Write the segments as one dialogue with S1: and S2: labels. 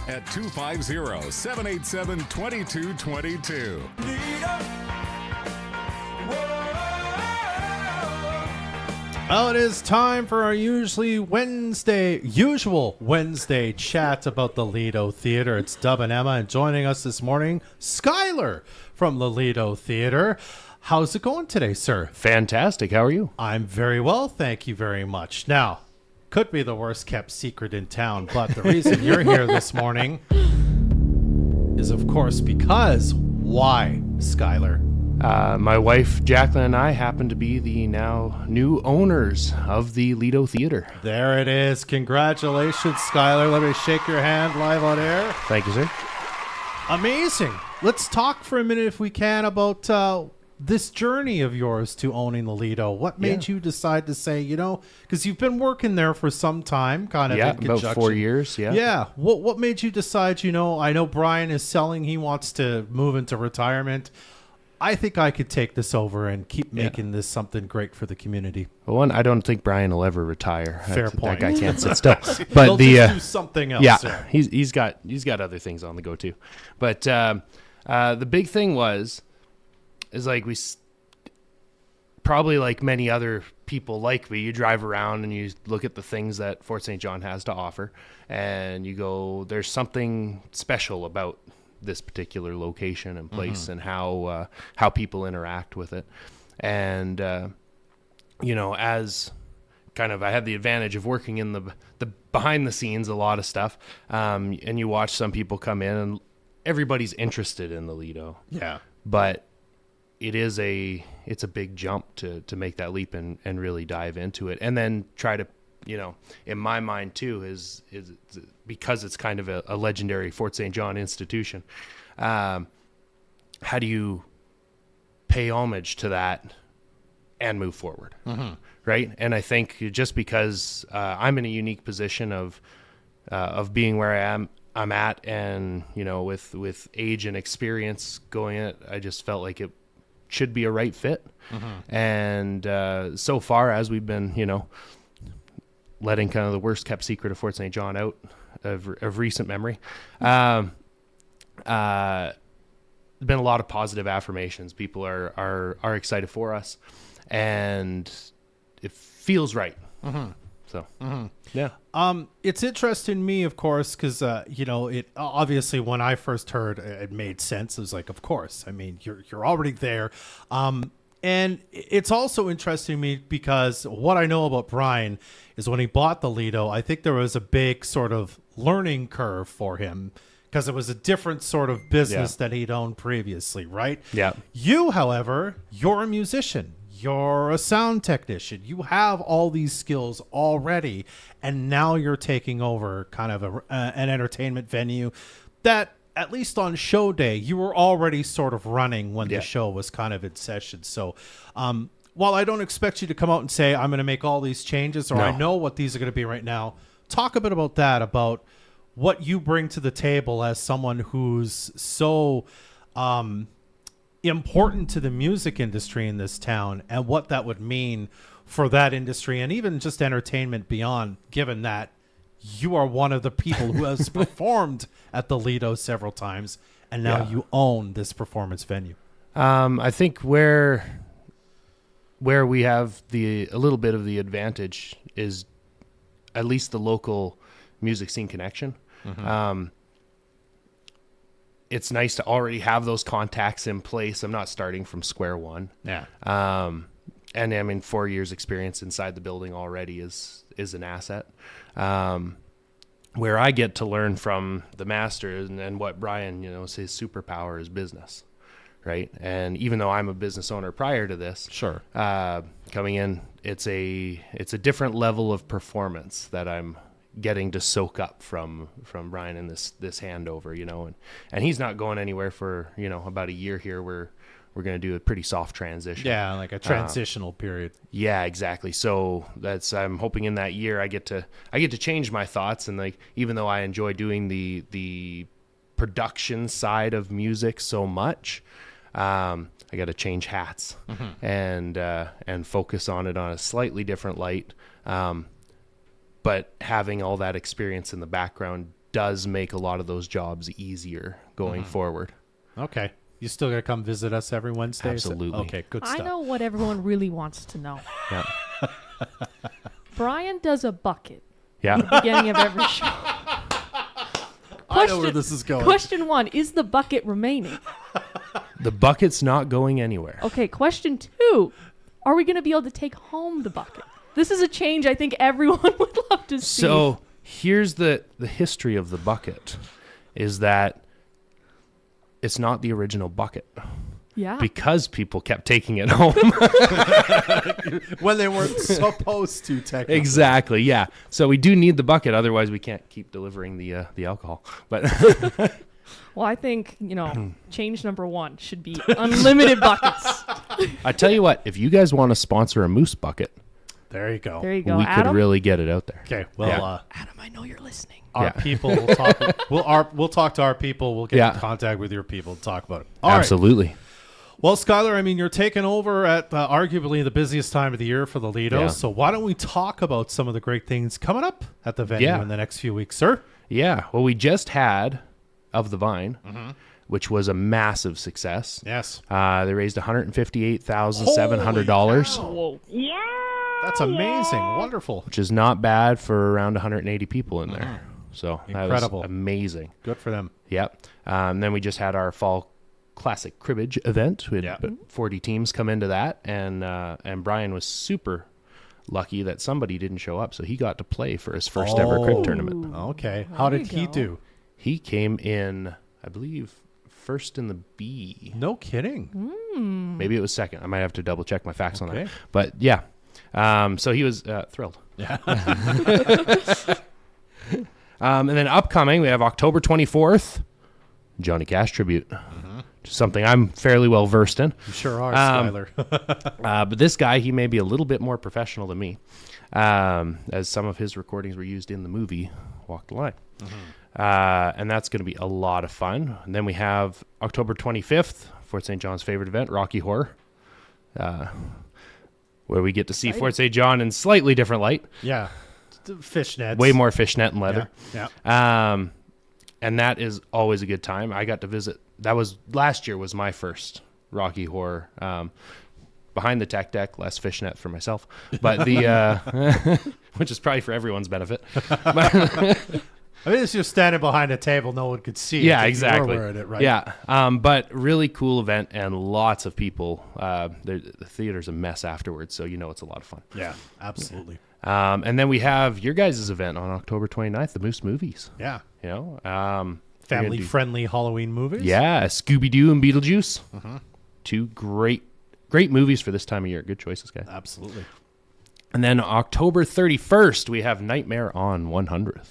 S1: at 250-787-2222.
S2: Well, it is time for our usual Wednesday chat about the Lido Theater. It's Dub and Emma, and joining us this morning, Skyler from the Lido Theater. How's it going today, sir?
S3: Fantastic. How are you?
S2: I'm very well, thank you very much. Now, could be the worst kept secret in town, but the reason you're here this morning is, of course, because why, Skyler?
S3: My wife, Jacqueline, and I happen to be the now new owners of the Lido Theater.
S2: There it is. Congratulations, Skyler. Let me shake your hand live on air.
S3: Thank you, sir.
S2: Amazing. Let's talk for a minute, if we can, about this journey of yours to owning the Lido. What made you decide to say, because you've been working there for some time, kind of in
S3: about 4 years,
S2: Yeah. What made you decide, I know Brian is selling, he wants to move into retirement. I think I could take this over and keep making this something great for the community.
S3: Well, one, I don't think Brian will ever retire.
S2: Fair point.
S3: That guy can't sit still. But
S2: He'll just do something else.
S3: Yeah, he's got other things on the go too. But the big thing is like probably like many other people like me, you drive around and you look at the things that Fort St. John has to offer, and you go, there's something special about this particular location and place, and how people interact with it. And as kind of, I had the advantage of working in the behind the scenes, a lot of stuff, and you watch some people come in and everybody's interested in the Lido, but it's a big jump to make that leap and really dive into it, and then try to, in my mind too, is because it's kind of a legendary Fort St. John institution. How do you pay homage to that and move forward? Right. And I think just because I'm in a unique position of being where I'm at, and, with age and experience going in it, I just felt like it should be a right fit. And so far, as we've been, letting kind of the worst kept secret of Fort St. John out of recent memory, there's been a lot of positive affirmations. People are excited for us, and it feels right. So, yeah.
S2: It's interesting to me, of course, because, it obviously, when I first heard, it made sense. It was like, of course, I mean, you're already there. And it's also interesting to me because what I know about Brian is when he bought the Lido, I think there was a big sort of learning curve for him because it was a different sort of business that he'd owned previously, right?
S3: Yeah.
S2: You, however, you're a musician. You're a sound technician. You have all these skills already, and now you're taking over kind of an entertainment venue that, at least on show day, you were already sort of running when the show was kind of in session. So while I don't expect you to come out and say, I'm going to make all these changes, or I know what these are going to be right now, talk a bit about that, about what you bring to the table as someone who's so important to the music industry in this town, and what that would mean for that industry and even just entertainment beyond, given that you are one of the people who has performed at the Lido several times, and now you own this performance venue.
S3: I think where we have a little bit of the advantage is at least the local music scene connection. It's nice to already have those contacts in place. I'm not starting from square one.
S2: Yeah.
S3: And I mean, 4 years experience inside the building already is an asset. Where I get to learn from the master, and what Brian, his superpower is business, right? And even though I'm a business owner prior to this, coming in, it's a different level of performance that I'm getting to soak up from Brian in this handover, and he's not going anywhere for, about a year here. We're going to do a pretty soft transition.
S2: Yeah, like a transitional period.
S3: Yeah, exactly. So I'm hoping in that year I get to change my thoughts, and like, even though I enjoy doing the production side of music so much, I got to change hats and focus on it on a slightly different light. But having all that experience in the background does make a lot of those jobs easier going forward.
S2: Okay. You still gonna come visit us every Wednesday?
S3: Absolutely.
S2: Okay, good stuff.
S4: I know what everyone really wants to know.
S3: Yeah.
S4: Brian does a bucket
S3: Yeah.
S4: at the beginning of every show.
S2: I know where this is going.
S4: Question 1, is the bucket remaining?
S3: The bucket's not going anywhere.
S4: Okay, question 2, are we going to be able to take home the bucket? This is a change I think everyone would love to see.
S3: So here's the history of the bucket is that it's not the original bucket
S4: yeah.
S3: because people kept taking it home.
S2: When they weren't supposed to, technically.
S3: Exactly. Yeah. So we do need the bucket. Otherwise we can't keep delivering the alcohol. But
S4: Well, I think, change number 1 should be unlimited buckets.
S3: I tell you what, if you guys want to sponsor a moose bucket,
S2: There you go.
S4: There you go.
S3: we
S4: Adam?
S3: could really get it out there.
S2: Okay. Well,
S3: Yeah.
S4: Adam, I know you're listening.
S2: our people will talk. We'll talk to our people. We'll get
S3: Yeah.
S2: in contact with your people to talk about it. All right.
S3: Absolutely.
S2: Well, Skyler, I mean, you're taking over at arguably the busiest time of the year for the Lido.
S3: Yeah.
S2: So why don't we talk about some of the great things coming up at the venue
S3: Yeah.
S2: in the next few weeks, sir?
S3: Yeah. Well, we just had Of the Vine, which was a massive success.
S2: Yes.
S3: They raised $158,700,
S4: Whoa.
S2: That's amazing. Wonderful.
S3: which is not bad for around 180 people in there. So
S2: Incredible.
S3: that was amazing.
S2: Good for them.
S3: Yep. Then we just had our fall classic cribbage event. We had 40 teams come into that, and Brian was super lucky that somebody didn't show up, so he got to play for his first ever crib tournament.
S2: Okay. How
S4: There
S2: did
S4: you
S2: he
S4: go.
S2: do?
S3: He came in, I believe, first in the B.
S2: No kidding.
S3: Maybe it was second. I might have to double check my facts on
S2: Okay.
S3: that. But yeah, so he was thrilled.
S2: Yeah.
S3: And then upcoming, we have October 24th, Johnny Cash tribute. Something I'm fairly well versed in.
S2: You sure are, Skyler.
S3: But this guy, he may be a little bit more professional than me, as some of his recordings were used in the movie Walk the Line. And that's going to be a lot of fun. And then we have October 25th, Fort St. John's favorite event, Rocky Horror, where we get to see Fort St. John in slightly different light.
S2: Yeah. Fishnets.
S3: Way more fishnet and leather.
S2: Yeah.
S3: And that is always a good time. I got to visit. That was last year was my first Rocky Horror. Behind the tech deck, less fishnet for myself, but the which is probably for everyone's benefit.
S2: I mean, it's just standing behind a table, no one could see.
S3: Yeah,
S2: it if you were
S3: exactly.
S2: wearing it, right?
S3: Yeah, but really cool event and lots of people. The theater's a mess afterwards, so it's a lot of fun.
S2: Yeah, absolutely.
S3: And then we have your guys' event on October 29th, the Moose Movies.
S2: Yeah. Family-friendly Halloween movies.
S3: Yeah, Scooby-Doo and Beetlejuice. Two great movies for this time of year. Good choices, guys.
S2: Absolutely.
S3: And then October 31st, we have Nightmare on 100th.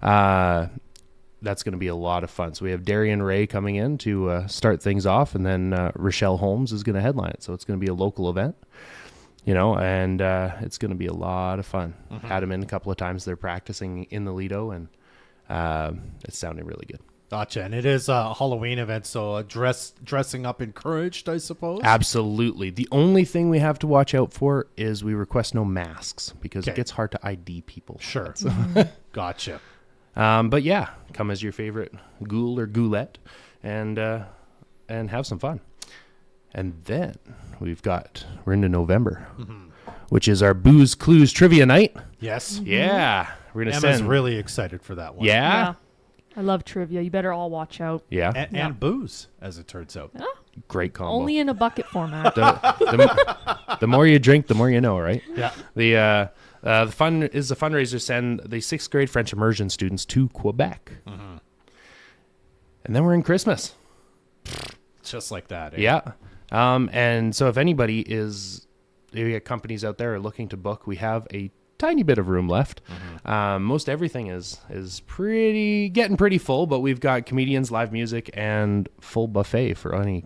S3: That's going to be a lot of fun. So we have Darian Ray coming in to start things off, and then Rochelle Holmes is going to headline it. So it's going to be a local event, and it's going to be a lot of fun. Had him in a couple of times. They're practicing in the Lido, and it's sounding really good.
S2: Gotcha. And it is a Halloween event, so dressing up encouraged, I suppose?
S3: Absolutely. The only thing we have to watch out for is we request no masks because it gets hard to ID people.
S2: Sure. Gotcha.
S3: But yeah, come as your favorite ghoul or ghoulette and have some fun. And then we're into November, which is our Booze Clues Trivia Night.
S2: Yes.
S3: Yeah. We're going to
S2: Emma's
S3: send.
S2: really excited for that one.
S3: Yeah.
S4: I love trivia. You better all watch out.
S3: Yeah.
S2: And booze, as it turns out.
S3: Great combo.
S4: Only in a bucket format.
S3: The more you drink, the more you know, right?
S2: Yeah.
S3: The fun is the fundraiser send the 6th grade French immersion students to Quebec. And then we're in Christmas.
S2: Just like that. Eh?
S3: Yeah. And so if anybody companies out there are looking to book, we have a tiny bit of room left. Most everything is getting pretty full, but we've got comedians, live music, and full buffet for any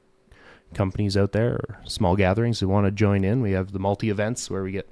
S3: companies out there or small gatherings who want to join in. We have the multi events where we get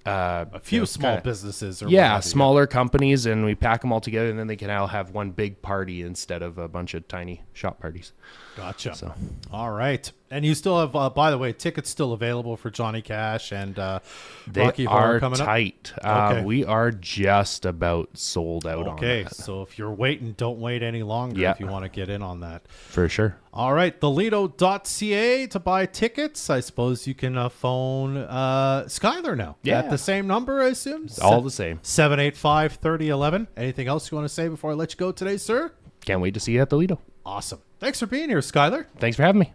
S2: A few small businesses. Or what
S3: Yeah,
S2: have you.
S3: smaller companies, and we pack them all together, and then they can all have one big party instead of a bunch of tiny shop parties.
S2: Gotcha.
S3: So.
S2: All right. And you still have, by the way, tickets still available for Johnny Cash and
S3: They
S2: Rocky Horror
S3: are
S2: coming
S3: tight.
S2: Okay.
S3: We are just about sold out
S2: up.
S3: on
S2: Okay.
S3: that.
S2: So if you're waiting, don't wait any longer
S3: Yeah.
S2: if you want to get in on that.
S3: For sure.
S2: All right. thelido.ca to buy tickets. I suppose you can phone Skyler now.
S3: Yeah.
S2: At the same number, I assume?
S3: All the same.
S2: 785-3011. Anything else you want to say before I let you go today, sir?
S3: Can't wait to see you at the Lido.
S2: Awesome. Thanks for being here, Skyler.
S3: Thanks for having me.